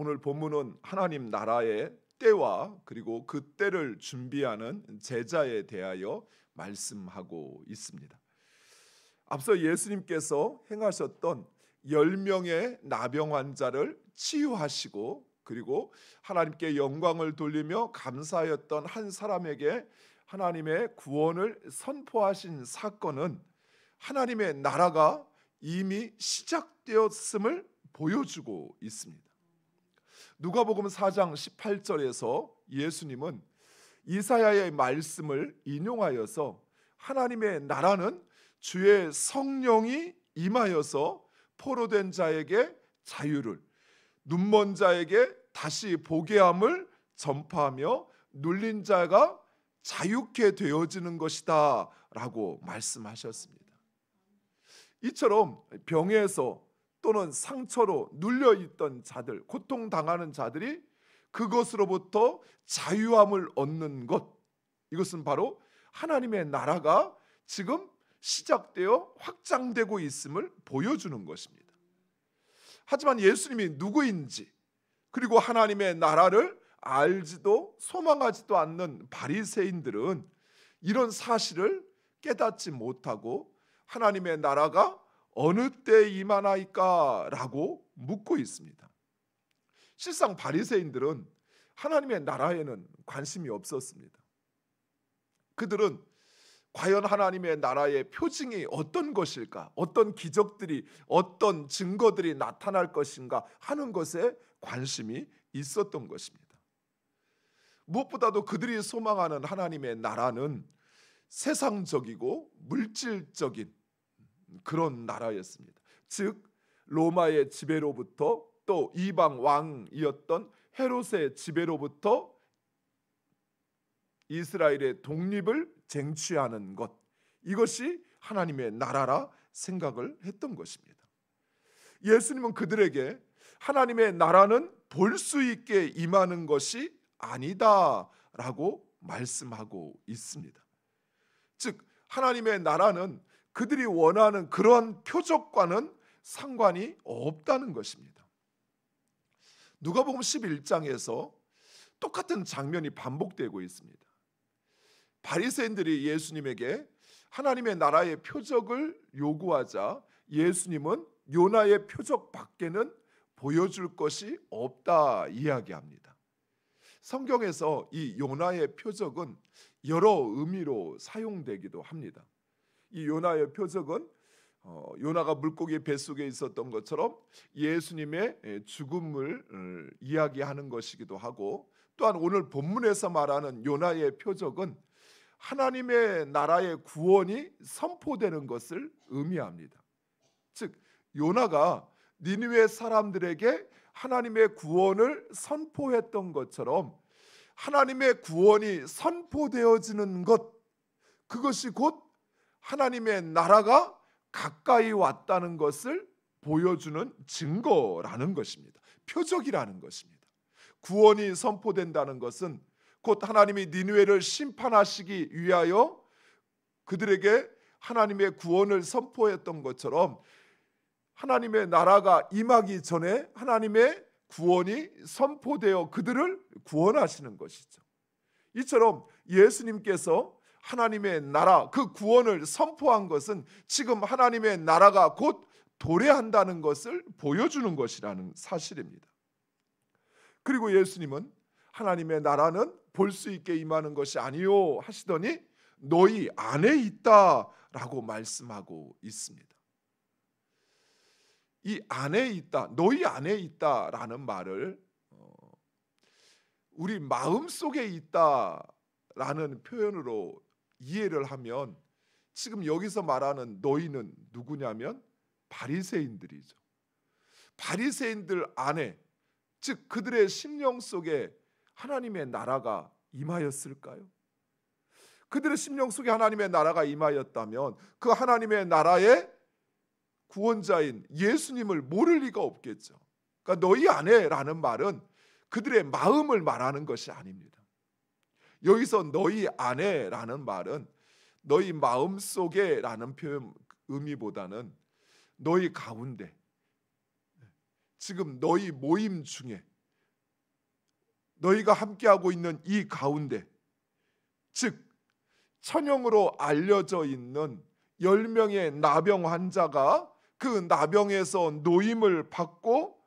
오늘 본문은 하나님 나라의 때와 그리고 그 때를 준비하는 제자에 대하여 말씀하고 있습니다. 앞서 예수님께서 행하셨던 10명의 나병 환자를 치유하시고 그리고 하나님께 영광을 돌리며 감사하였던 한 사람에게 하나님의 구원을 선포하신 사건은 하나님의 나라가 이미 시작되었음을 보여주고 있습니다. 누가복음 4장 18절에서 예수님은 이사야의 말씀을 인용하여서 하나님의 나라는 주의 성령이 임하여서 포로된 자에게 자유를, 눈먼 자에게 다시 보게 함을 전파하며 눌린 자가 자유케 되어지는 것이다 라고 말씀하셨습니다. 이처럼 병에서 또는 상처로 눌려있던 자들, 고통당하는 자들이 그것으로부터 자유함을 얻는 것, 이것은 바로 하나님의 나라가 지금 시작되어 확장되고 있음을 보여주는 것입니다. 하지만 예수님이 누구인지 그리고 하나님의 나라를 알지도 소망하지도 않는 바리새인들은 이런 사실을 깨닫지 못하고 하나님의 나라가 어느 때 임하나이까라고 묻고 있습니다. 실상 바리새인들은 하나님의 나라에는 관심이 없었습니다. 그들은 과연 하나님의 나라의 표징이 어떤 것일까? 어떤 기적들이, 어떤 증거들이 나타날 것인가 하는 것에 관심이 있었던 것입니다. 무엇보다도 그들이 소망하는 하나님의 나라는 세상적이고 물질적인 그런 나라였습니다. 즉 로마의 지배로부터 또 이방 왕이었던 헤롯의 지배로부터 이스라엘의 독립을 쟁취하는 것, 이것이 하나님의 나라라 생각을 했던 것입니다. 예수님은 그들에게 하나님의 나라는 볼 수 있게 임하는 것이 아니다라고 말씀하고 있습니다. 즉 하나님의 나라는 그들이 원하는 그런 표적과는 상관이 없다는 것입니다. 누가복음 11장에서 똑같은 장면이 반복되고 있습니다. 바리새인들이 예수님에게 하나님의 나라의 표적을 요구하자 예수님은 요나의 표적 밖에는 보여줄 것이 없다 이야기합니다. 성경에서 이 요나의 표적은 여러 의미로 사용되기도 합니다. 이 요나의 표적은 요나가 물고기 뱃속에 있었던 것처럼 예수님의 죽음을 이야기하는 것이기도 하고, 또한 오늘 본문에서 말하는 요나의 표적은 하나님의 나라의 구원이 선포되는 것을 의미합니다. 즉 요나가 니느웨 사람들에게 하나님의 구원을 선포했던 것처럼 하나님의 구원이 선포되어지는 것, 그것이 곧 하나님의 나라가 가까이 왔다는 것을 보여주는 증거라는 것입니다. 표적이라는 것입니다. 구원이 선포된다는 것은 곧 하나님이 니느웨를 심판하시기 위하여 그들에게 하나님의 구원을 선포했던 것처럼 하나님의 나라가 임하기 전에 하나님의 구원이 선포되어 그들을 구원하시는 것이죠. 이처럼 예수님께서 하나님의 나라, 그 구원을 선포한 것은 지금 하나님의 나라가 곧 도래한다는 것을 보여주는 것이라는 사실입니다. 그리고 예수님은 하나님의 나라는 볼 수 있게 임하는 것이 아니요 하시더니 너희 안에 있다라고 말씀하고 있습니다. 이 안에 있다, 너희 안에 있다라는 말을 우리 마음속에 있다라는 표현으로 이해를 하면 지금 여기서 말하는 너희는 누구냐면 바리새인들이죠. 바리새인들 안에, 즉 그들의 심령 속에 하나님의 나라가 임하였을까요? 그들의 심령 속에 하나님의 나라가 임하였다면 그 하나님의 나라의 구원자인 예수님을 모를 리가 없겠죠. 그러니까 너희 안에라는 말은 그들의 마음을 말하는 것이 아닙니다. 여기서 너희 안에라는 말은 너희 마음 속에라는 표현 의미보다는 너희 가운데, 지금 너희 모임 중에 너희가 함께하고 있는 이 가운데, 즉 천형으로 알려져 있는 10명의 나병 환자가 그 나병에서 노임을 받고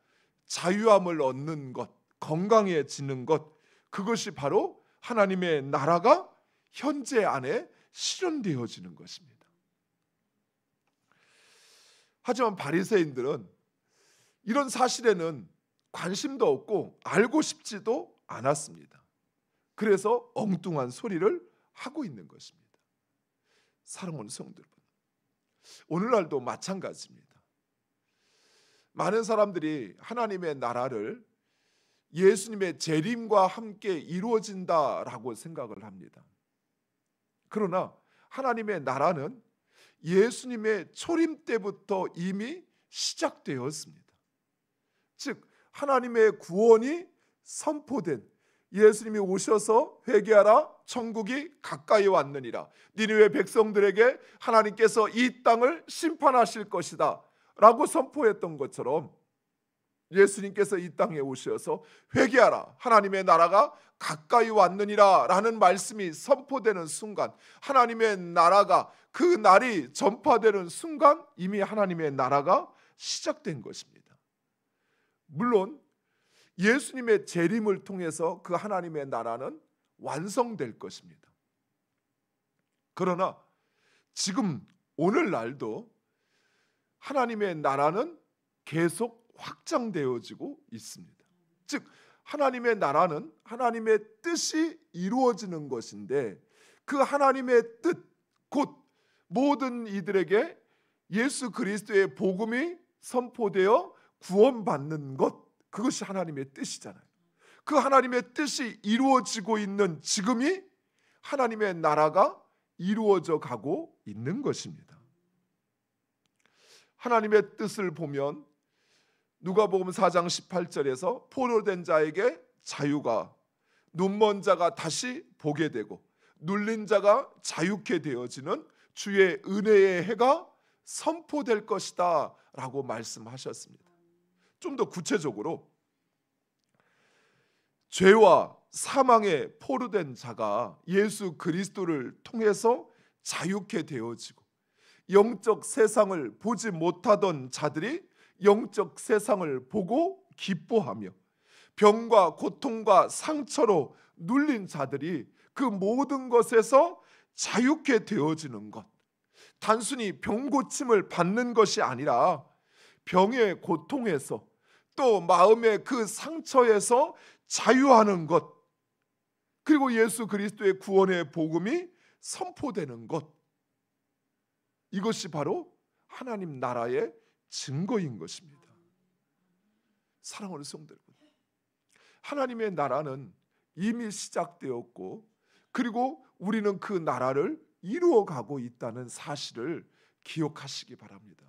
자유함을 얻는 것, 건강해지는 것, 그것이 바로 하나님의 나라가 현재 안에 실현되어지는 것입니다. 하지만 바리새인들은 이런 사실에는 관심도 없고 알고 싶지도 않았습니다. 그래서 엉뚱한 소리를 하고 있는 것입니다. 사랑하는 성도 여러분, 오늘날도 마찬가지입니다. 많은 사람들이 하나님의 나라를 예수님의 재림과 함께 이루어진다라고 생각을 합니다. 그러나 하나님의 나라는 예수님의 초림 때부터 이미 시작되었습니다. 즉 하나님의 구원이 선포된, 예수님이 오셔서 회개하라 천국이 가까이 왔느니라, 니느웨 백성들에게 하나님께서 이 땅을 심판하실 것이다 라고 선포했던 것처럼 예수님께서 이 땅에 오셔서 회개하라, 하나님의 나라가 가까이 왔느니라 라는 말씀이 선포되는 순간, 하나님의 나라가, 그 날이 전파되는 순간 이미 하나님의 나라가 시작된 것입니다. 물론 예수님의 재림을 통해서 그 하나님의 나라는 완성될 것입니다. 그러나 지금 오늘날도 하나님의 나라는 계속 확장되어지고 있습니다. 즉 하나님의 나라는 하나님의 뜻이 이루어지는 것인데, 그 하나님의 뜻, 곧 모든 이들에게 예수 그리스도의 복음이 선포되어 구원받는 것, 그것이 하나님의 뜻이잖아요. 그 하나님의 뜻이 이루어지고 있는 지금이 하나님의 나라가 이루어져 가고 있는 것입니다. 하나님의 뜻을 보면 누가복음 4장 18절에서 포로된 자에게 자유가, 눈먼 자가 다시 보게 되고 눌린 자가 자유케 되어지는 주의 은혜의 해가 선포될 것이다 라고 말씀하셨습니다. 좀 더 구체적으로 죄와 사망에 포로된 자가 예수 그리스도를 통해서 자유케 되어지고, 영적 세상을 보지 못하던 자들이 영적 세상을 보고 기뻐하며, 병과 고통과 상처로 눌린 자들이 그 모든 것에서 자유케 되어지는 것, 단순히 병 고침을 받는 것이 아니라 병의 고통에서 또 마음의 그 상처에서 자유하는 것, 그리고 예수 그리스도의 구원의 복음이 선포되는 것, 이것이 바로 하나님 나라의 증거인 것입니다. 사랑하는 성도 여러분, 하나님의 나라는 이미 시작되었고, 그리고 우리는 그 나라를 이루어가고 있다는 사실을 기억하시기 바랍니다.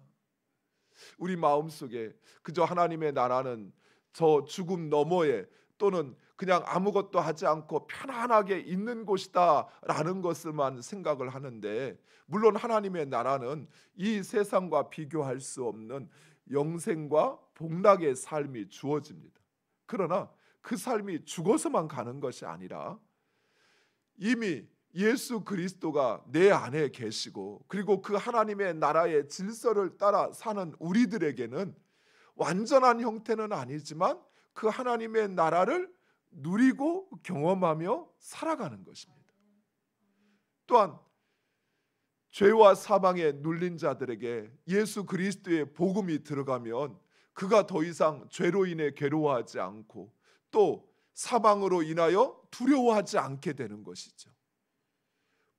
우리 마음속에 그저 하나님의 나라는 저 죽음 너머에, 또는 그냥 아무것도 하지 않고 편안하게 있는 곳이다 라는 것을만 생각을 하는데, 물론 하나님의 나라는 이 세상과 비교할 수 없는 영생과 복락의 삶이 주어집니다. 그러나 그 삶이 죽어서만 가는 것이 아니라 이미 예수 그리스도가 내 안에 계시고, 그리고 그 하나님의 나라의 질서를 따라 사는 우리들에게는 완전한 형태는 아니지만 그 하나님의 나라를 누리고 경험하며 살아가는 것입니다. 또한 죄와 사망에 눌린 자들에게 예수 그리스도의 복음이 들어가면 그가 더 이상 죄로 인해 괴로워하지 않고 또 사망으로 인하여 두려워하지 않게 되는 것이죠.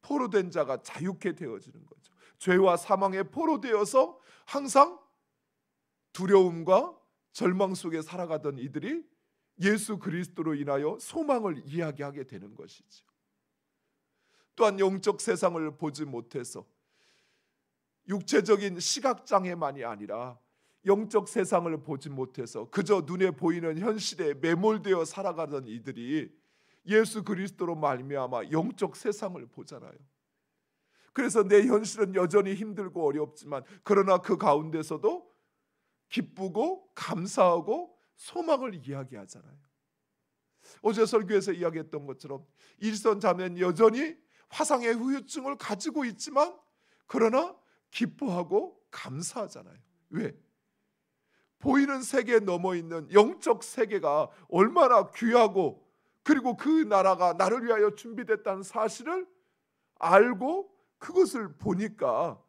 포로된 자가 자유케 되어지는 거죠. 죄와 사망에 포로되어서 항상 두려움과 절망 속에 살아가던 이들이 예수 그리스도로 인하여 소망을 이야기하게 되는 것이죠. 또한 영적 세상을 보지 못해서 육체적인 시각장애만이 아니라 영적 세상을 보지 못해서 그저 눈에 보이는 현실에 매몰되어 살아가던 이들이 예수 그리스도로 말미암아 영적 세상을 보잖아요. 그래서 내 현실은 여전히 힘들고 어렵지만, 그러나 그 가운데서도 기쁘고 감사하고 소망을 이야기하잖아요. 어제 설교에서 이야기했던 것처럼 일선 자매는 여전히 화상의 후유증을 가지고 있지만 그러나 기뻐하고 감사하잖아요. 왜? 보이는 세계에 넘어 있는 영적 세계가 얼마나 귀하고 그리고 그 나라가 나를 위하여 준비됐다는 사실을 알고 그것을 보니까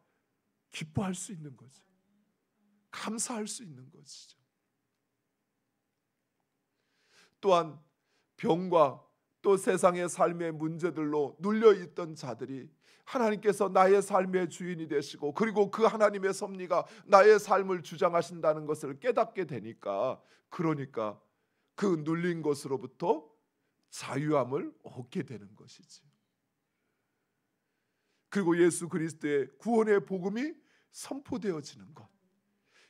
기뻐할 수 있는 거죠. 감사할 수 있는 것이죠. 또한 병과 또 세상의 삶의 문제들로 눌려있던 자들이 하나님께서 나의 삶의 주인이 되시고 그리고 그 하나님의 섭리가 나의 삶을 주장하신다는 것을 깨닫게 되니까 그러니까 그 눌린 것으로부터 자유함을 얻게 되는 것이지. 그리고 예수 그리스도의 구원의 복음이 선포되어지는 것,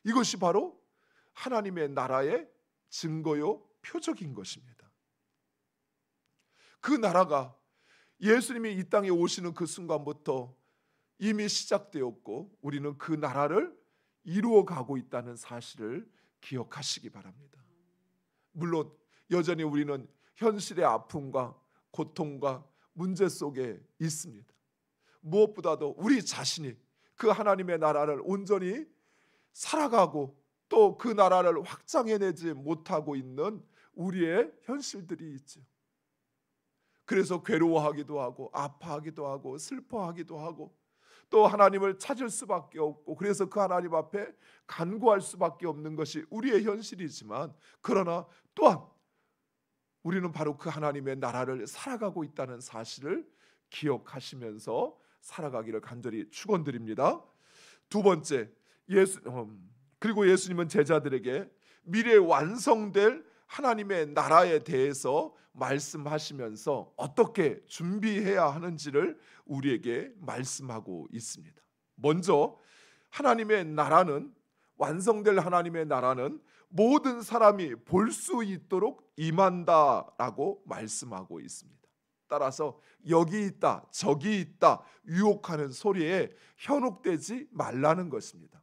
이것이 바로 하나님의 나라의 증거요 표적인 것입니다. 그 나라가 예수님이 이 땅에 오시는 그 순간부터 이미 시작되었고 우리는 그 나라를 이루어가고 있다는 사실을 기억하시기 바랍니다. 물론 여전히 우리는 현실의 아픔과 고통과 문제 속에 있습니다. 무엇보다도 우리 자신이 그 하나님의 나라를 온전히 살아가고 또 그 나라를 확장해내지 못하고 있는 우리의 현실들이 있죠. 그래서 괴로워하기도 하고 아파하기도 하고 슬퍼하기도 하고 또 하나님을 찾을 수밖에 없고 그래서 그 하나님 앞에 간구할 수밖에 없는 것이 우리의 현실이지만 그러나 또한 우리는 바로 그 하나님의 나라를 살아가고 있다는 사실을 기억하시면서 살아가기를 간절히 축원드립니다. 두 번째, 그리고 예수님은 제자들에게 미래에 완성될 하나님의 나라에 대해서 말씀하시면서 어떻게 준비해야 하는지를 우리에게 말씀하고 있습니다. 먼저 하나님의 나라는, 완성될 하나님의 나라는 모든 사람이 볼 수 있도록 임한다라고 말씀하고 있습니다. 따라서 여기 있다 저기 있다 유혹하는 소리에 현혹되지 말라는 것입니다.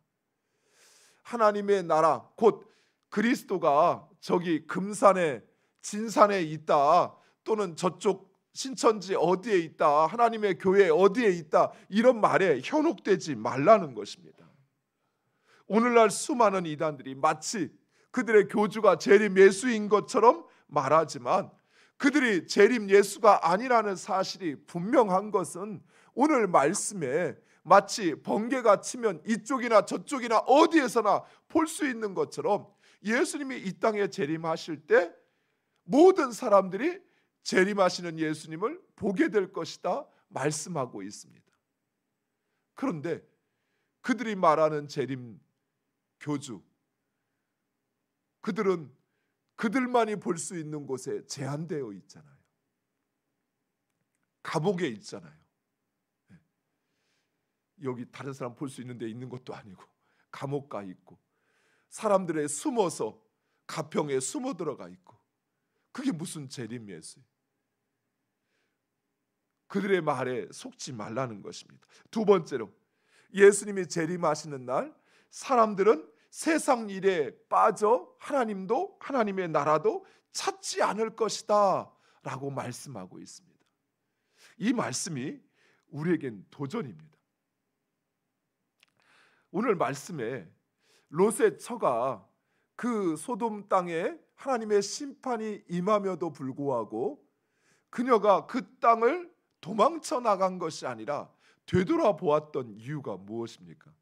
하나님의 나라 곧 그리스도가 저기 금산에 진산에 있다 또는 저쪽 신천지 어디에 있다 하나님의 교회 어디에 있다 이런 말에 현혹되지 말라는 것입니다. 오늘날 수많은 이단들이 마치 그들의 교주가 재림 예수인 것처럼 말하지만 그들이 재림 예수가 아니라는 사실이 분명한 것은 오늘 말씀에 마치 번개가 치면 이쪽이나 저쪽이나 어디에서나 볼 수 있는 것처럼 예수님이 이 땅에 재림하실 때 모든 사람들이 재림하시는 예수님을 보게 될 것이다 말씀하고 있습니다. 그런데 그들이 말하는 재림 교주, 그들은 그들만이 볼 수 있는 곳에 제한되어 있잖아요. 감옥에 있잖아요. 여기 다른 사람 볼 수 있는 데 있는 것도 아니고 감옥 가 있고 사람들의 숨어서 가평에 숨어 들어가 있고 그게 무슨 재림 예수예요. 그들의 말에 속지 말라는 것입니다. 두 번째로 예수님이 재림하시는 날 사람들은 세상 일에 빠져 하나님도 하나님의 나라도 찾지 않을 것이다 라고 말씀하고 있습니다. 이 말씀이 우리에겐 도전입니다. 오늘 말씀에 롯의 처가 그 소돔 땅에 하나님의 심판이 임하며도 불구하고 그녀가 그 땅을 도망쳐 나간 것이 아니라 되돌아보았던 이유가 무엇입니까?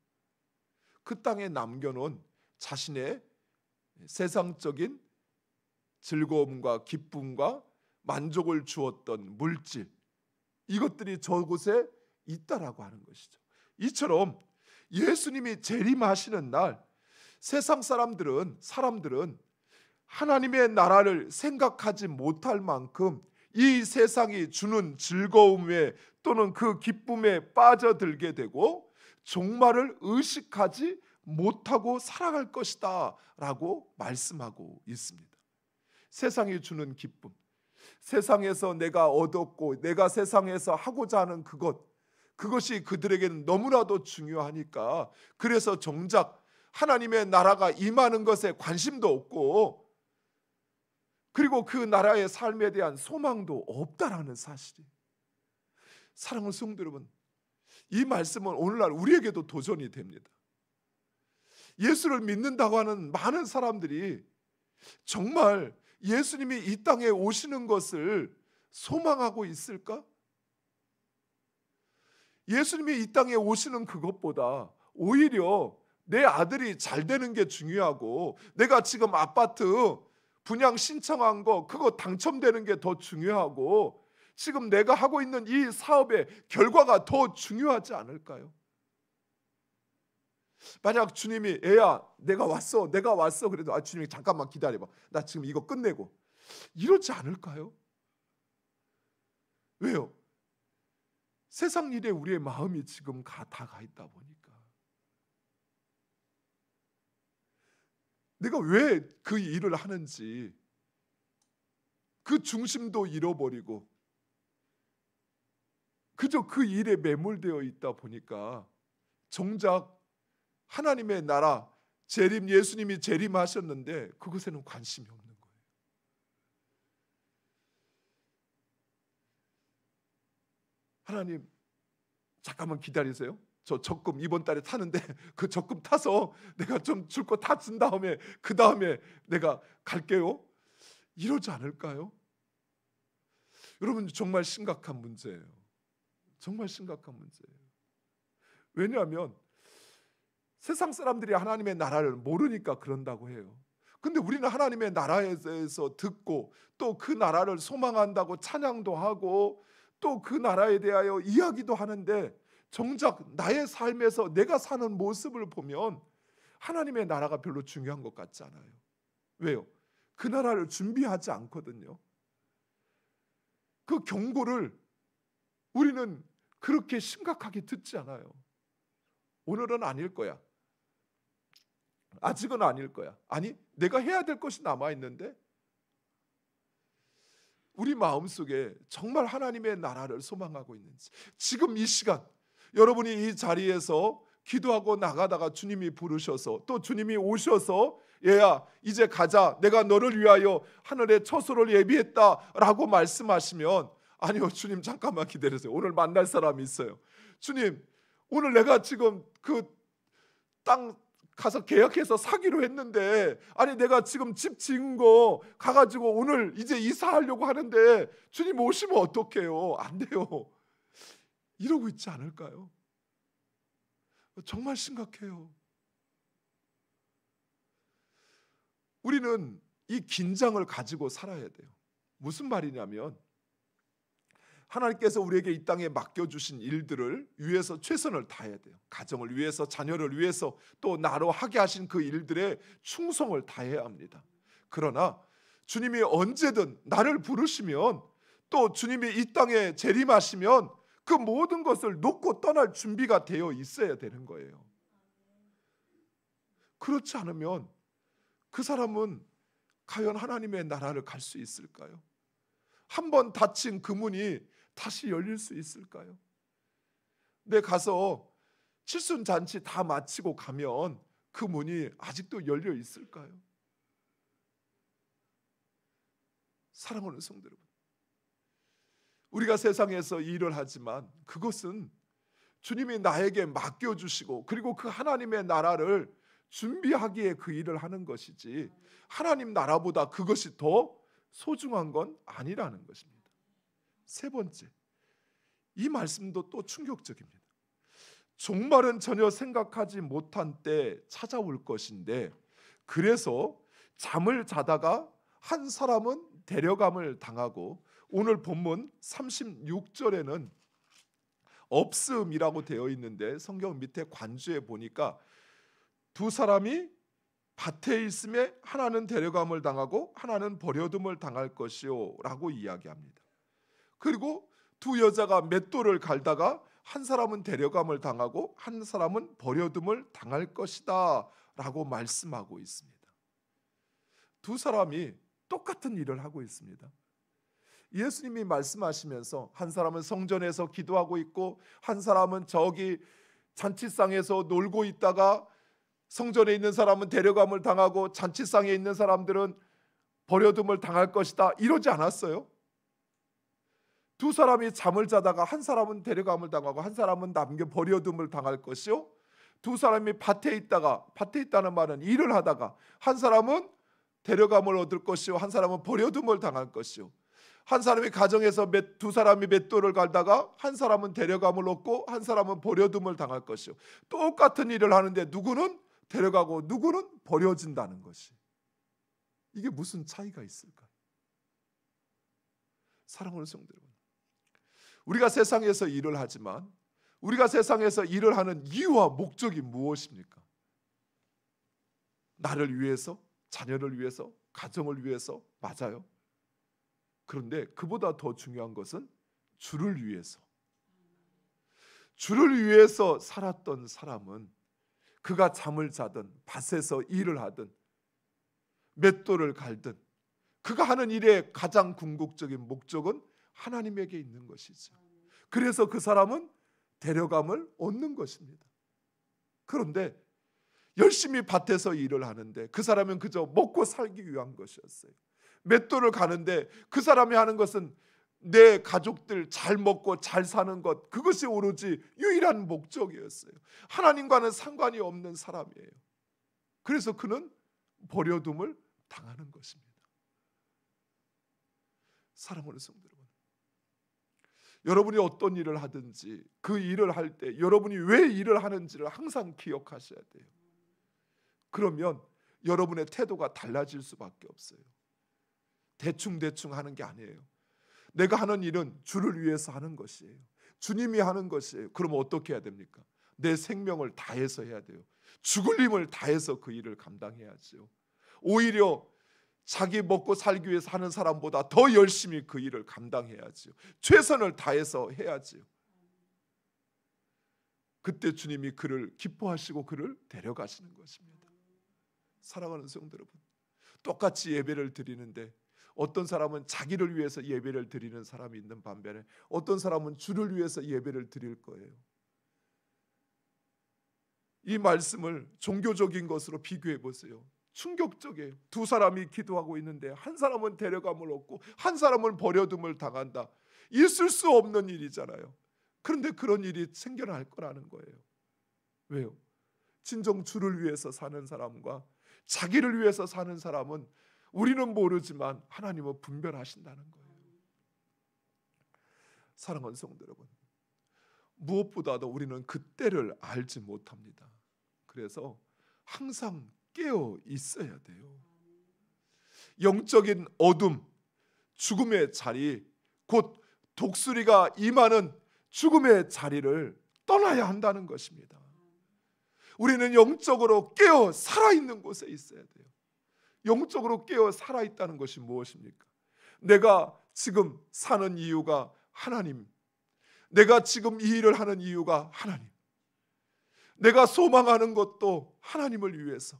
그 땅에 남겨놓은 자신의 세상적인 즐거움과 기쁨과 만족을 주었던 물질, 이것들이 저곳에 있다라고 하는 것이죠. 이처럼 예수님이 재림하시는 날 세상 사람들은 하나님의 나라를 생각하지 못할 만큼 이 세상이 주는 즐거움에 또는 그 기쁨에 빠져들게 되고 종말을 의식하지 못하고 살아갈 것이다 라고 말씀하고 있습니다. 세상이 주는 기쁨, 세상에서 내가 얻었고 내가 세상에서 하고자 하는 그것이 그들에게는 너무나도 중요하니까 그래서 정작 하나님의 나라가 임하는 것에 관심도 없고 그리고 그 나라의 삶에 대한 소망도 없다라는 사실이. 사랑하는 성도 여러분, 이 말씀은 오늘날 우리에게도 도전이 됩니다. 예수를 믿는다고 하는 많은 사람들이 정말 예수님이 이 땅에 오시는 것을 소망하고 있을까? 예수님이 이 땅에 오시는 그것보다 오히려 내 아들이 잘 되는 게 중요하고, 내가 지금 아파트 분양 신청한 거 그거 당첨되는 게 더 중요하고, 지금 내가 하고 있는 이 사업의 결과가 더 중요하지 않을까요? 만약 주님이 애야 내가 왔어 그래도 주님이 잠깐만 기다려봐, 나 지금 이거 끝내고, 이러지 않을까요? 왜요? 세상 일에 우리의 마음이 지금 다 가 있다 보니까. 내가 왜 그 일을 하는지 그 중심도 잃어버리고 그저 그 일에 매몰되어 있다 보니까 정작 하나님의 나라 재림, 예수님이 재림하셨는데 그것에는 관심이 없는 거예요. 하나님 잠깐만 기다리세요. 저 적금 이번 달에 타는데 그 적금 타서 내가 좀 줄 거 다 준 다음에 그 다음에 내가 갈게요. 이러지 않을까요? 여러분, 정말 심각한 문제예요. 정말 심각한 문제예요. 왜냐하면 세상 사람들이 하나님의 나라를 모르니까 그런다고 해요. 근데 우리는 하나님의 나라에 대해서 듣고 또 그 나라를 소망한다고 찬양도 하고 또 그 나라에 대하여 이야기도 하는데, 정작 나의 삶에서 내가 사는 모습을 보면 하나님의 나라가 별로 중요한 것 같지 않아요. 왜요? 그 나라를 준비하지 않거든요. 그 경고를 우리는 그렇게 심각하게 듣지 않아요. 오늘은 아닐 거야. 아직은 아닐 거야. 아니, 내가 해야 될 것이 남아있는데. 우리 마음속에 정말 하나님의 나라를 소망하고 있는지, 지금 이 시간 여러분이 이 자리에서 기도하고 나가다가 주님이 부르셔서 또 주님이 오셔서 얘야 이제 가자, 내가 너를 위하여 하늘의 처소를 예비했다 라고 말씀하시면, 아니요 주님 잠깐만 기다리세요, 오늘 만날 사람이 있어요. 주님 오늘 내가 지금 그 땅 가서 계약해서 사기로 했는데, 아니 내가 지금 집 지은 거 가가지고 오늘 이제 이사하려고 하는데 주님 오시면 어떡해요? 안 돼요. 이러고 있지 않을까요? 정말 심각해요. 우리는 이 긴장을 가지고 살아야 돼요. 무슨 말이냐면, 하나님께서 우리에게 이 땅에 맡겨주신 일들을 위해서 최선을 다해야 돼요. 가정을 위해서, 자녀를 위해서, 또 나로 하게 하신 그 일들에 충성을 다해야 합니다. 그러나 주님이 언제든 나를 부르시면, 또 주님이 이 땅에 재림하시면 그 모든 것을 놓고 떠날 준비가 되어 있어야 되는 거예요. 그렇지 않으면 그 사람은 과연 하나님의 나라를 갈 수 있을까요? 한번 닫힌 그 문이 다시 열릴 수 있을까요? 내 가서 칠순잔치 다 마치고 가면 그 문이 아직도 열려 있을까요? 사랑하는 성도 여러분, 우리가 세상에서 일을 하지만 그것은 주님이 나에게 맡겨주시고 그리고 그 하나님의 나라를 준비하기에 그 일을 하는 것이지, 하나님 나라보다 그것이 더 소중한 건 아니라는 것입니다. 세 번째, 이 말씀도 또 충격적입니다. 종말은 전혀 생각하지 못한 때 찾아올 것인데, 그래서 잠을 자다가 한 사람은 데려감을 당하고, 오늘 본문 36절에는 없음이라고 되어 있는데 성경 밑에 관주에 보니까 두 사람이 밭에 있음에 하나는 데려감을 당하고 하나는 버려둠을 당할 것이요 라고 이야기합니다. 그리고 두 여자가 맷돌을 갈다가 한 사람은 데려감을 당하고 한 사람은 버려둠을 당할 것이다 라고 말씀하고 있습니다. 두 사람이 똑같은 일을 하고 있습니다. 예수님이 말씀하시면서 한 사람은 성전에서 기도하고 있고 한 사람은 저기 잔치상에서 놀고 있다가, 성전에 있는 사람은 데려감을 당하고 잔치상에 있는 사람들은 버려둠을 당할 것이다 이러지 않았어요. 두 사람이 잠을 자다가 한 사람은 데려감을 당하고 한 사람은 남겨 버려둠을 당할 것이요, 두 사람이 밭에 있다는 말은 일을 하다가 한 사람은 데려감을 얻을 것이요 한 사람은 버려둠을 당할 것이요, 한 사람이 가정에서 두 사람이 맷돌을 갈다가 한 사람은 데려감을 얻고 한 사람은 버려둠을 당할 것이요, 똑같은 일을 하는데 누구는 데려가고 누구는 버려진다는 것이, 이게 무슨 차이가 있을까? 사랑하는 성도 여러분, 우리가 세상에서 일을 하지만 우리가 세상에서 일을 하는 이유와 목적이 무엇입니까? 나를 위해서, 자녀를 위해서, 가정을 위해서, 맞아요. 그런데 그보다 더 중요한 것은 주를 위해서. 주를 위해서 살았던 사람은 그가 잠을 자든 밭에서 일을 하든 맷돌을 갈든 그가 하는 일의 가장 궁극적인 목적은 하나님에게 있는 것이죠. 그래서 그 사람은 데려감을 얻는 것입니다. 그런데 열심히 밭에서 일을 하는데 그 사람은 그저 먹고 살기 위한 것이었어요. 맷돌을 가는데 그 사람이 하는 것은 내 가족들 잘 먹고 잘 사는 것, 그것이 오로지 유일한 목적이었어요. 하나님과는 상관이 없는 사람이에요. 그래서 그는 버려둠을 당하는 것입니다. 사랑하는 성도 여러분, 여러분이 어떤 일을 하든지 그 일을 할 때 여러분이 왜 일을 하는지를 항상 기억하셔야 돼요. 그러면 여러분의 태도가 달라질 수밖에 없어요. 대충 하는 게 아니에요. 내가 하는 일은 주를 위해서 하는 것이에요. 주님이 하는 것이에요. 그럼 어떻게 해야 됩니까? 내 생명을 다해서 해야 돼요. 죽을 힘을 다해서 그 일을 감당해야죠. 오히려 자기 먹고 살기 위해서 하는 사람보다 더 열심히 그 일을 감당해야죠. 최선을 다해서 해야죠. 그때 주님이 그를 기뻐하시고 그를 데려가시는 것입니다. 사랑하는 성도 여러분, 똑같이 예배를 드리는데 어떤 사람은 자기를 위해서 예배를 드리는 사람이 있는 반면에 어떤 사람은 주를 위해서 예배를 드릴 거예요. 이 말씀을 종교적인 것으로 비교해 보세요. 충격적이에요. 두 사람이 기도하고 있는데 한 사람은 데려감을 얻고 한 사람은 버려둠을 당한다. 있을 수 없는 일이잖아요. 그런데 그런 일이 생겨날 거라는 거예요. 왜요? 진정 주를 위해서 사는 사람과 자기를 위해서 사는 사람은 우리는 모르지만 하나님은 분별하신다는 거예요. 사랑하는 성도 여러분, 무엇보다도 우리는 그 때를 알지 못합니다. 그래서 항상 깨어 있어야 돼요. 영적인 어둠, 죽음의 자리, 곧 독수리가 임하는 죽음의 자리를 떠나야 한다는 것입니다. 우리는 영적으로 깨어 살아있는 곳에 있어야 돼요. 영적으로 깨어 살아있다는 것이 무엇입니까? 내가 지금 사는 이유가 하나님, 내가 지금 이 일을 하는 이유가 하나님, 내가 소망하는 것도 하나님을 위해서,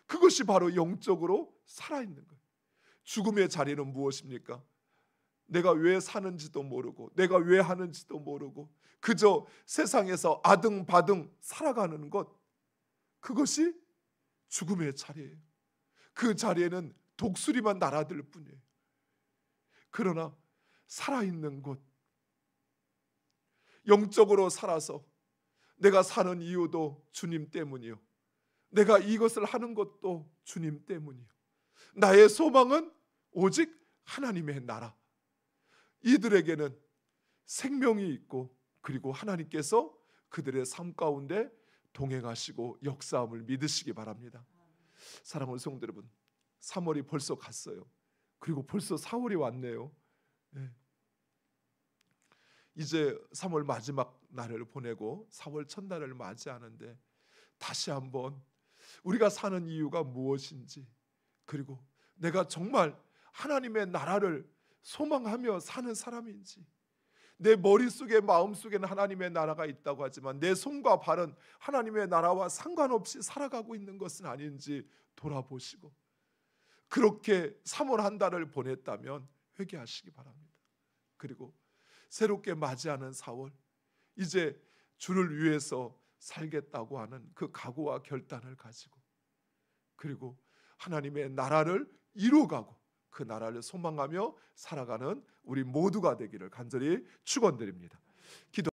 그것이 바로 영적으로 살아있는 거예요. 죽음의 자리는 무엇입니까? 내가 왜 사는지도 모르고 내가 왜 하는지도 모르고 그저 세상에서 아등바등 살아가는 것, 그것이 죽음의 자리예요. 그 자리에는 독수리만 날아들 뿐이에요. 그러나 살아있는 곳, 영적으로 살아서 내가 사는 이유도 주님 때문이요, 내가 이것을 하는 것도 주님 때문이요, 나의 소망은 오직 하나님의 나라. 이들에게는 생명이 있고 그리고 하나님께서 그들의 삶 가운데 동행하시고 역사함을 믿으시기 바랍니다. 사랑하는 성도 여러분, 3월이 벌써 갔어요. 그리고 벌써 4월이 왔네요. 네. 이제 3월 마지막 날을 보내고 4월 첫날을 맞이하는데 다시 한번 우리가 사는 이유가 무엇인지, 그리고 내가 정말 하나님의 나라를 소망하며 사는 사람인지, 내 머릿속에 마음속에는 하나님의 나라가 있다고 하지만 내 손과 발은 하나님의 나라와 상관없이 살아가고 있는 것은 아닌지 돌아보시고, 그렇게 3월 한 달을 보냈다면 회개하시기 바랍니다. 그리고 새롭게 맞이하는 4월, 이제 주를 위해서 살겠다고 하는 그 각오와 결단을 가지고, 그리고 하나님의 나라를 이루어가고 그 나라를 소망하며 살아가는 우리 모두가 되기를 간절히 축원드립니다. 기도